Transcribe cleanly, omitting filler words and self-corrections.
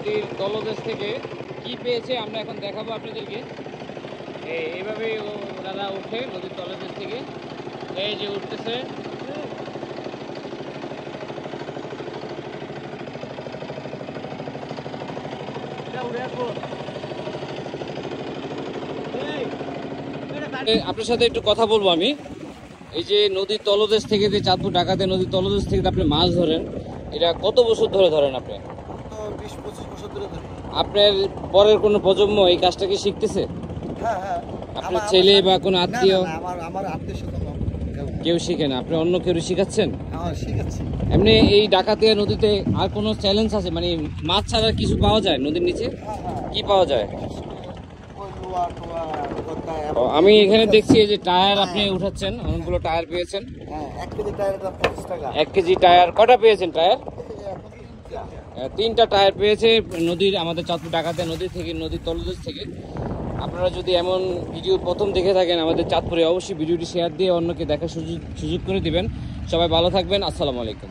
নদীর তলদেশ থেকে কি পেয়েছে আমরা এখন দেখাবো আপনাদেরকে। এইভাবে ওনারা উঠে নদীর তলদেশ থেকে, এই যে উঠতেছে। আপনার সাথে একটু কথা বলবো আমি। এই যে নদীর তলদেশ থেকে, যে চাঁদপুর ডাকাতে নদীর তলদেশ থেকে আপনি মাছ ধরেন, এটা কত বছর ধরে ধরেন আপনি? 20-25 বছর ধরে ধরি। আপনার পরের কোনো প্রজন্ম এই কাজটা কি শিখতেছে? হ্যাঁ হ্যাঁ। আপনার ছেলে বা কোনো আত্মীয়? আমার আত্মীয়-স্বজন কেউ শিখে না, আপনি অন্য কেউ শিখাচ্ছেন? হ্যাঁ, শিখাচ্ছি। এমনি এই ডাকাতিয়া নদীতে আর কোনো চ্যালেঞ্জ আছে, মানে মাছ ছাড়া কিছু পাওয়া যায় নদীর নিচে? কি পাওয়া যায়? আমি এখানে দেখছি এই যে টায়ার আপনি উঠাচ্ছেন, অনেকগুলো টায়ার পেয়েছেন। 1 কেজি টায়ারের দাম 25 টাকা। 1 কেজি টায়ার কটা পেয়েছেন? টায়ার 3টা টায়ার পেয়েছে নদীর, আমাদের চাঁদপুর ডাকাতিয়া নদী থেকে, নদীর তলদেশ থেকে। আপনারা যদি এমন ভিডিও প্রথম দেখে থাকেন আমাদের চাঁদপুরে, অবশ্যই ভিডিওটি শেয়ার দিয়ে অন্যকে দেখার সুযোগ করে দিবেন। সবাই ভালো থাকবেন। আসসালামু আলাইকুম।